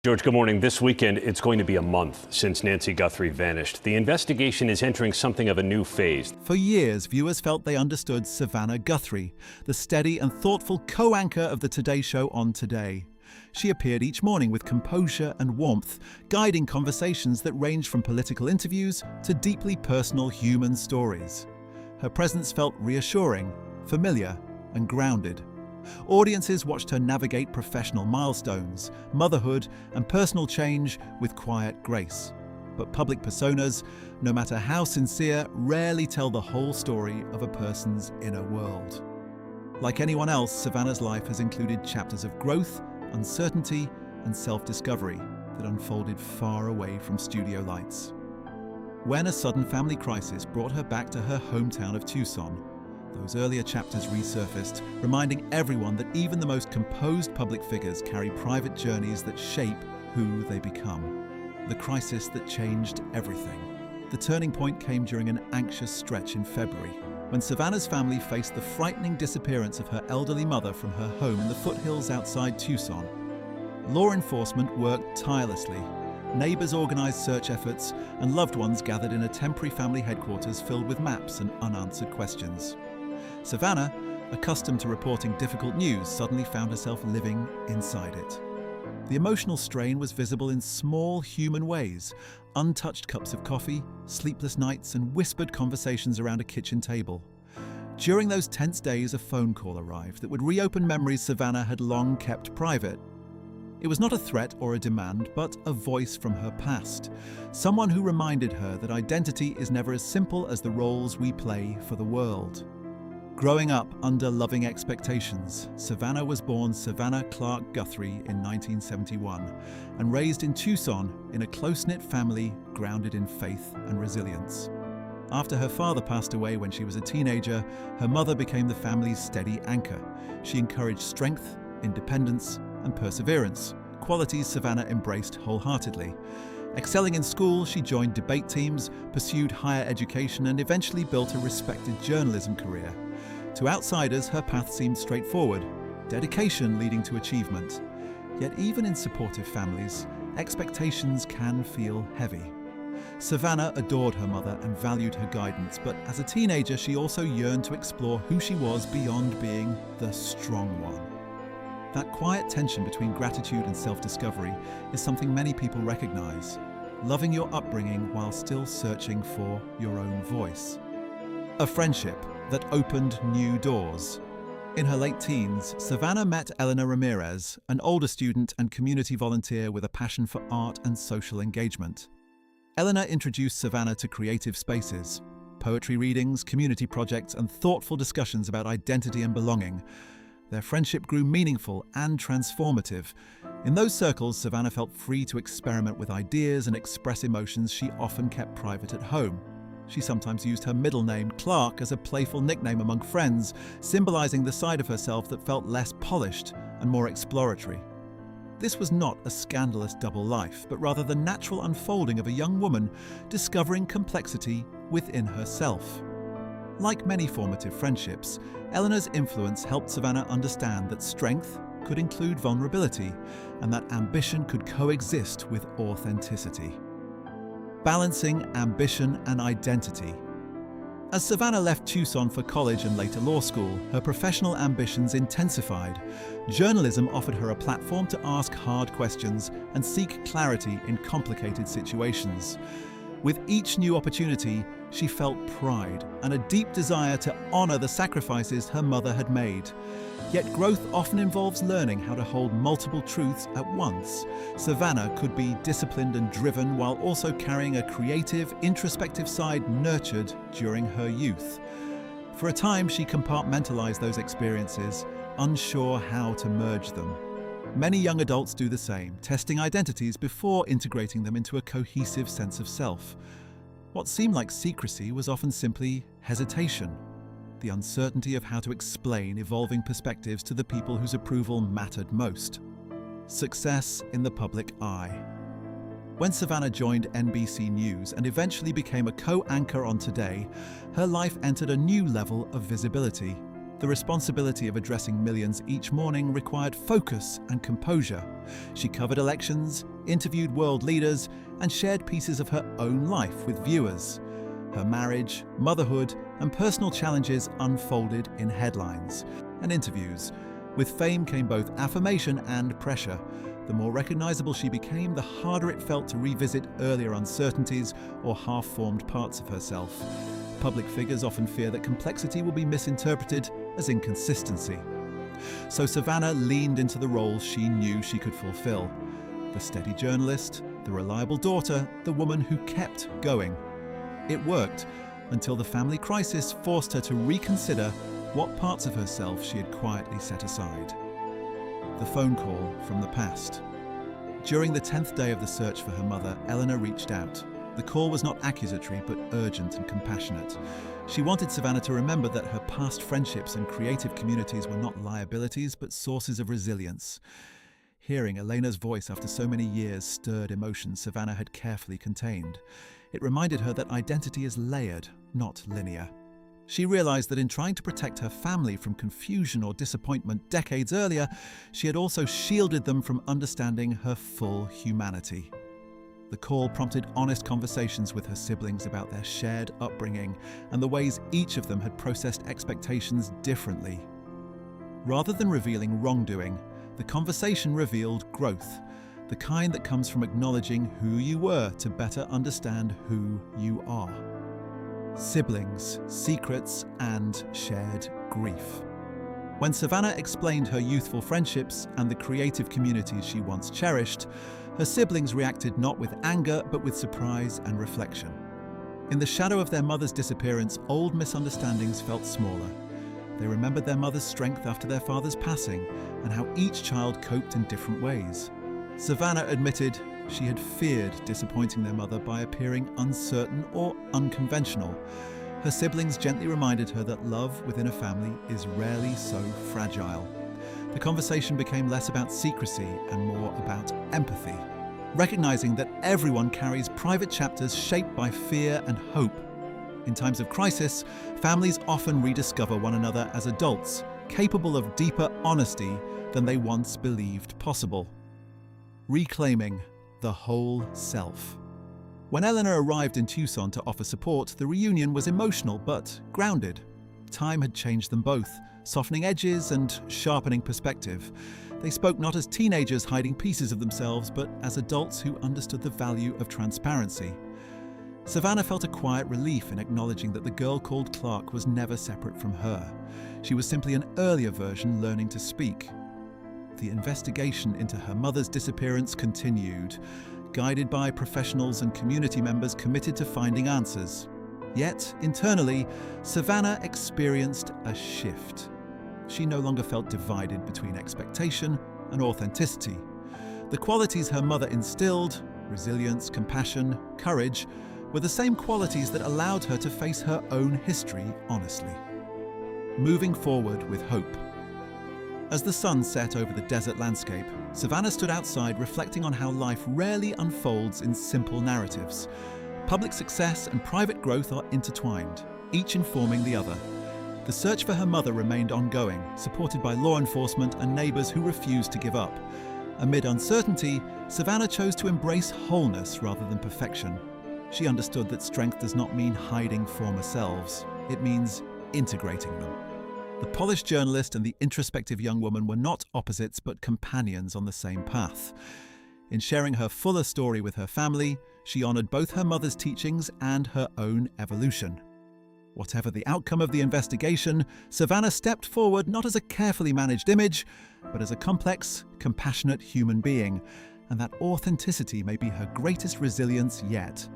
George, good morning. This weekend, it's going to be a month since Nancy Guthrie vanished. The investigation is entering something of a new phase. For years, viewers felt they understood Savannah Guthrie, the steady and thoughtful co-anchor of the Today Show on Today. She appeared each morning with composure and warmth, guiding conversations that ranged from political interviews to deeply personal human stories. Her presence felt reassuring, familiar, and grounded. Audiences watched her navigate professional milestones, motherhood, and personal change with quiet grace. But public personas, no matter how sincere, rarely tell the whole story of a person's inner world. Like anyone else, Savannah's life has included chapters of growth, uncertainty, and self-discovery that unfolded far away from studio lights. When a sudden family crisis brought her back to her hometown of Tucson, those earlier chapters resurfaced, reminding everyone that even the most composed public figures carry private journeys that shape who they become. The crisis that changed everything. The turning point came during an anxious stretch in February, when Savannah's family faced the frightening disappearance of her elderly mother from her home in the foothills outside Tucson. Law enforcement worked tirelessly. Neighbors organized search efforts, and loved ones gathered in a temporary family headquarters filled with maps and unanswered questions. Savannah, accustomed to reporting difficult news, suddenly found herself living inside it. The emotional strain was visible in small human ways: untouched cups of coffee, sleepless nights, and whispered conversations around a kitchen table. During those tense days, a phone call arrived that would reopen memories Savannah had long kept private. It was not a threat or a demand, but a voice from her past. Someone who reminded her that identity is never as simple as the roles we play for the world. Growing up under loving expectations, Savannah was born Savannah Clark Guthrie in 1971 and raised in Tucson in a close-knit family grounded in faith and resilience. After her father passed away when she was a teenager, her mother became the family's steady anchor. She encouraged strength, independence, and perseverance, qualities Savannah embraced wholeheartedly. Excelling in school, she joined debate teams, pursued higher education, and eventually built a respected journalism career. To outsiders, her path seemed straightforward, dedication leading to achievement. Yet even in supportive families, expectations can feel heavy. Savannah adored her mother and valued her guidance, but as a teenager, she also yearned to explore who she was beyond being the strong one. That quiet tension between gratitude and self-discovery is something many people recognize. Loving your upbringing while still searching for your own voice. A friendship that opened new doors. In her late teens, Savannah met Eleanor Ramirez, an older student and community volunteer with a passion for art and social engagement. Eleanor introduced Savannah to creative spaces, poetry readings, community projects, and thoughtful discussions about identity and belonging. Their friendship grew meaningful and transformative. In those circles, Savannah felt free to experiment with ideas and express emotions she often kept private at home. She sometimes used her middle name, Clark, as a playful nickname among friends, symbolizing the side of herself that felt less polished and more exploratory. This was not a scandalous double life, but rather the natural unfolding of a young woman discovering complexity within herself. Like many formative friendships, Eleanor's influence helped Savannah understand that strength could include vulnerability and that ambition could coexist with authenticity. Balancing ambition and identity. As Savannah left Tucson for college and later law school, her professional ambitions intensified. Journalism offered her a platform to ask hard questions and seek clarity in complicated situations. With each new opportunity, she felt pride and a deep desire to honor the sacrifices her mother had made. Yet growth often involves learning how to hold multiple truths at once. Savannah could be disciplined and driven while also carrying a creative, introspective side nurtured during her youth. For a time, she compartmentalized those experiences, unsure how to merge them. Many young adults do the same, testing identities before integrating them into a cohesive sense of self. What seemed like secrecy was often simply hesitation. The uncertainty of how to explain evolving perspectives to the people whose approval mattered most. Success in the public eye. When Savannah joined NBC News and eventually became a co-anchor on Today, her life entered a new level of visibility. The responsibility of addressing millions each morning required focus and composure. She covered elections, interviewed world leaders, and shared pieces of her own life with viewers. Her marriage, motherhood, and personal challenges unfolded in headlines and interviews. With fame came both affirmation and pressure. The more recognizable she became, the harder it felt to revisit earlier uncertainties or half-formed parts of herself. Public figures often fear that complexity will be misinterpreted as inconsistency. So Savannah leaned into the role she knew she could fulfill. The steady journalist, the reliable daughter, the woman who kept going. It worked until the family crisis forced her to reconsider what parts of herself she had quietly set aside. The phone call from the past. During the 10th day of the search for her mother, Eleanor reached out. The call was not accusatory, but urgent and compassionate. She wanted Savannah to remember that her past friendships and creative communities were not liabilities, but sources of resilience. Hearing Elena's voice after so many years stirred emotions Savannah had carefully contained. It reminded her that identity is layered, not linear. She realized that in trying to protect her family from confusion or disappointment decades earlier, she had also shielded them from understanding her full humanity. The call prompted honest conversations with her siblings about their shared upbringing and the ways each of them had processed expectations differently. Rather than revealing wrongdoing, the conversation revealed growth, the kind that comes from acknowledging who you were to better understand who you are. Siblings, secrets, and shared grief. When Savannah explained her youthful friendships and the creative communities she once cherished, her siblings reacted not with anger but with surprise and reflection. In the shadow of their mother's disappearance, old misunderstandings felt smaller. They remembered their mother's strength after their father's passing and how each child coped in different ways. Savannah admitted she had feared disappointing their mother by appearing uncertain or unconventional. Her siblings gently reminded her that love within a family is rarely so fragile. The conversation became less about secrecy and more about empathy, recognizing that everyone carries private chapters shaped by fear and hope. In times of crisis, families often rediscover one another as adults, capable of deeper honesty than they once believed possible. Reclaiming the whole self. When Eleanor arrived in Tucson to offer support, the reunion was emotional but grounded. Time had changed them both, softening edges and sharpening perspective. They spoke not as teenagers hiding pieces of themselves, but as adults who understood the value of transparency. Savannah felt a quiet relief in acknowledging that the girl called Clark was never separate from her. She was simply an earlier version learning to speak. The investigation into her mother's disappearance continued, guided by professionals and community members committed to finding answers. Yet, internally, Savannah experienced a shift. She no longer felt divided between expectation and authenticity. The qualities her mother instilled, resilience, compassion, courage, were the same qualities that allowed her to face her own history honestly. Moving forward with hope. As the sun set over the desert landscape, Savannah stood outside reflecting on how life rarely unfolds in simple narratives. Public success and private growth are intertwined, each informing the other. The search for her mother remained ongoing, supported by law enforcement and neighbors who refused to give up. Amid uncertainty, Savannah chose to embrace wholeness rather than perfection. She understood that strength does not mean hiding former selves. It means integrating them. The polished journalist and the introspective young woman were not opposites but companions on the same path. In sharing her fuller story with her family, she honored both her mother's teachings and her own evolution. Whatever the outcome of the investigation, Savannah stepped forward not as a carefully managed image, but as a complex, compassionate human being, and that authenticity may be her greatest resilience yet.